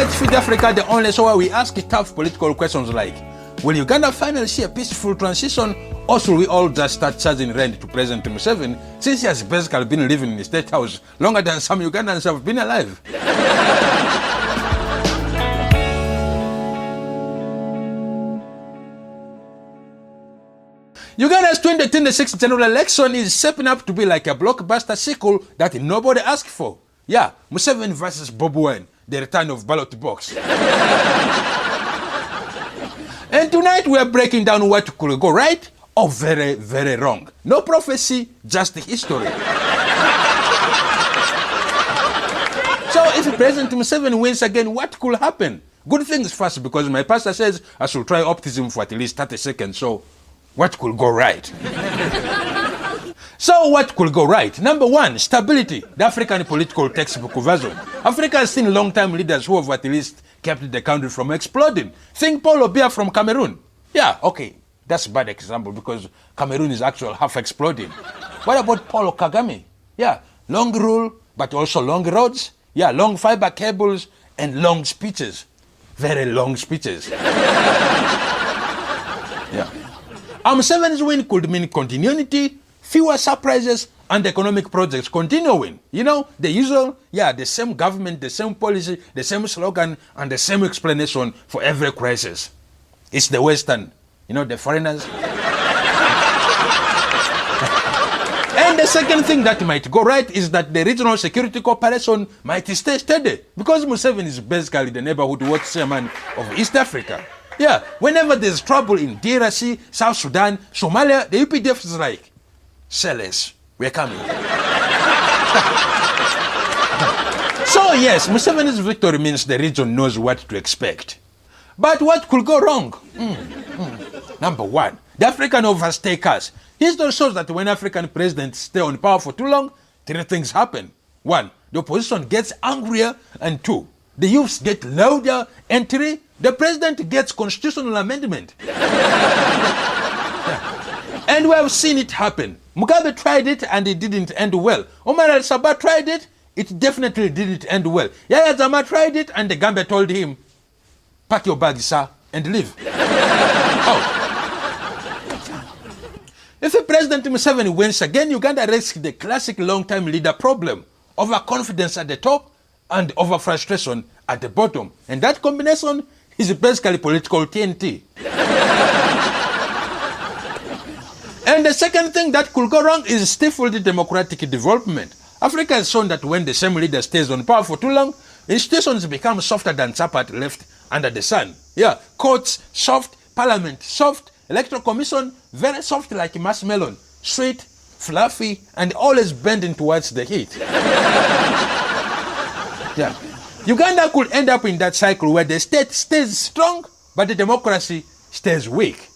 Let's Feed Africa, the only show where we ask tough political questions like, will Uganda finally see a peaceful transition, or should we all just start charging rent to President Museveni, since he has basically been living in the State House longer than some Ugandans have been alive? Uganda's 2026 general election is shaping up to be like a blockbuster sequel that nobody asked for. Yeah, Museveni versus Bobi Wine, the return of ballot box. And tonight we are breaking down what could go right or very, very wrong. No prophecy, just history. So if President Museveni wins again, what could happen? Good things first, because my pastor says I should try optimism for at least 30 seconds. So what could go right? So what could go right? Number one, stability. The African political textbook version. Africa has seen long-time leaders who have at least kept the country from exploding. Think Paul Biya from Cameroon. Yeah, okay, that's a bad example because Cameroon is actually half exploding. What about Paul Kagame? Yeah, long rule, but also long roads. Yeah, long fiber cables and long speeches. Very long speeches. Yeah. Museveni's win could mean continuity, fewer surprises, and economic projects continuing. You know, the usual, the same government, the same policy, the same slogan, and the same explanation for every crisis. It's the Western, the foreigners. And the second thing that might go right is that the regional security cooperation might stay steady, because Museveni is basically the neighborhood watch chairman of East Africa. Yeah, whenever there's trouble in DRC, South Sudan, Somalia, the UPDF is like, say less, we're coming. So yes, Museveni's victory means the region knows what to expect. But what could go wrong? Number one, the African overstakers. History shows that when African presidents stay on power for too long, three things happen. One, the opposition gets angrier, and two, the youths get louder, and three, the president gets constitutional amendment. And we have seen it happen. Mugabe tried it and it didn't end well. Omar al-Sabah tried it, it definitely didn't end well. Yahya Jammeh tried it and the Gambia told him, pack your bags, sir, and leave. Out. If President Museveni wins again, Uganda risks the classic long-time leader problem, overconfidence at the top and over-frustration at the bottom. And that combination is basically political TNT. And the second thing that could go wrong is stifled democratic development. Africa has shown that when the same leader stays on power for too long, institutions become softer than chapati left under the sun. Yeah, courts soft, parliament soft, electoral commission very soft like marshmallow, sweet, fluffy, and always bending towards the heat. Yeah. Uganda could end up in that cycle where the state stays strong, but the democracy stays weak.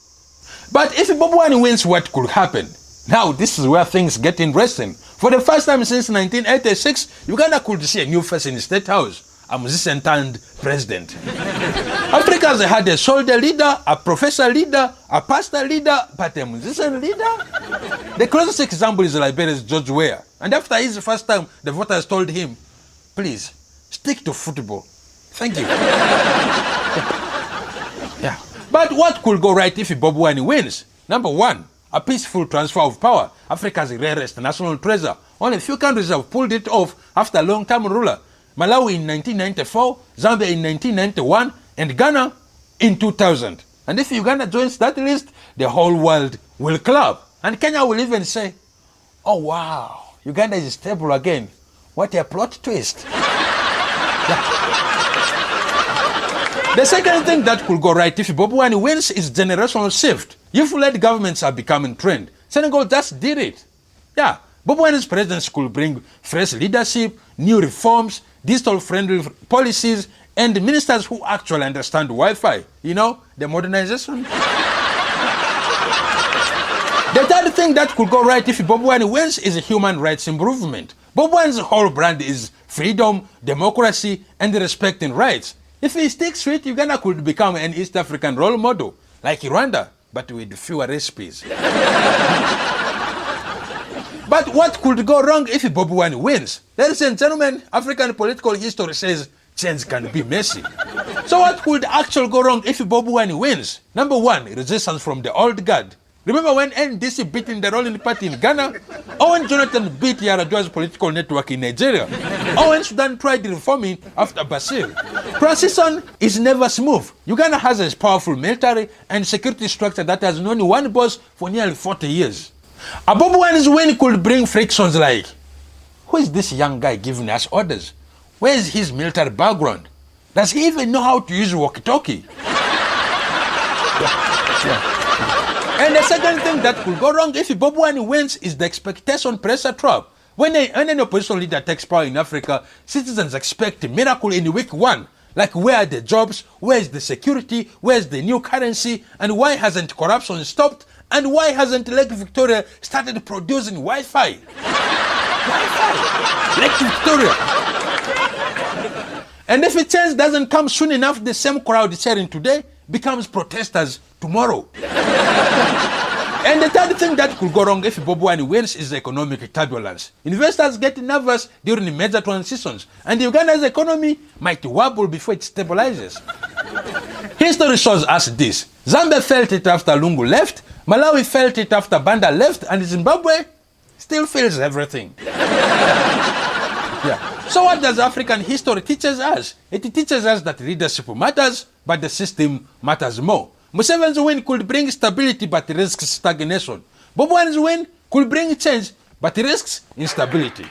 But if Bobi Wine wins, what could happen? Now, this is where things get interesting. For the first time since 1986, Uganda could see a new face in the State House, a musician turned president. Africa has had a soldier leader, a professor leader, a pastor leader, but a musician leader? The closest example is Liberia's George Weah. And after his first time, the voters told him, please, stick to football. Thank you. Yeah. But what could go right if Bobi Wine wins? Number one, a peaceful transfer of power. Africa's rarest national treasure. Only a few countries have pulled it off after a long-time ruler. Malawi in 1994, Zambia in 1991, and Ghana in 2000. And if Uganda joins that list, the whole world will clap. And Kenya will even say, oh wow, Uganda is stable again. What a plot twist. The second thing that could go right if Bobi Wine wins is generational shift. Youth-led governments are becoming trend. Senegal just did it. Yeah, Bobi Wine's presidency could bring fresh leadership, new reforms, digital-friendly policies, and ministers who actually understand Wi-Fi. The modernization. The third thing that could go right if Bobi Wine wins is human rights improvement. Bobi Wine's whole brand is freedom, democracy, and respecting rights. If he sticks to it, Uganda could become an East African role model, like Rwanda, but with fewer recipes. But what could go wrong if Bobi Wine wins? Ladies and gentlemen, African political history says change can be messy. So what could actually go wrong if Bobi Wine wins? Number one, resistance from the old guard. Remember when NDC beat in the ruling party in Ghana? Or when Jonathan beat Yar'Adua's political network in Nigeria? Or when Sudan tried reforming after Bashir? Transition is never smooth. Uganda has a powerful military and security structure that has known one boss for nearly 40 years. A Bobi Wine's win could bring frictions like, who is this young guy giving us orders? Where is his military background? Does he even know how to use walkie-talkie? And the second thing that could go wrong if Bobi Wine wins is the expectation pressure trap. When an opposition leader takes power in Africa, citizens expect a miracle in week one. Like, where are the jobs? Where is the security? Where is the new currency? And why hasn't corruption stopped? And why hasn't Lake Victoria started producing Wi-Fi? Wi-Fi! Lake Victoria! And if a change doesn't come soon enough, the same crowd cheering today becomes protesters tomorrow. And the third thing that could go wrong if Bobi Wine wins is economic turbulence. Investors get nervous during major transitions, and Uganda's economy might wobble before it stabilizes. History shows us this. Zambia felt it after Lungu left, Malawi felt it after Banda left, and Zimbabwe still feels everything. Yeah. So what does African history teaches us? It teaches us that leadership matters, but the system matters more. Museveni's win could bring stability but risks stagnation. Bobi Wine's win could bring change but risks instability.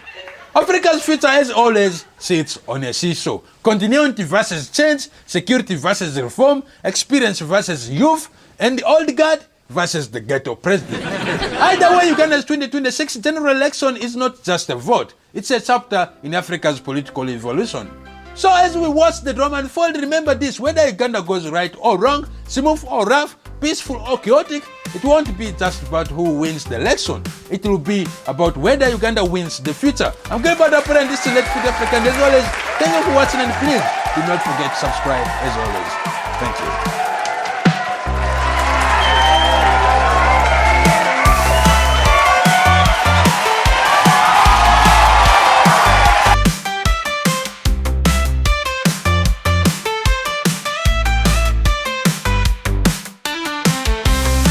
Africa's future, as always, sits on a seesaw. Continuity versus change, security versus reform, experience versus youth, and the old guard versus the ghetto president. Either way, Uganda's 2026 general election is not just a vote. It's a chapter in Africa's political evolution. So as we watch the drama unfold, remember this: whether Uganda goes right or wrong, smooth or rough, peaceful or chaotic, it won't be just about who wins the election. It will be about whether Uganda wins the future. I'm Gilbert Drapari, and this is Let's Feed Africa. And as always, thank you for watching, and please do not forget to subscribe as always. Thank you.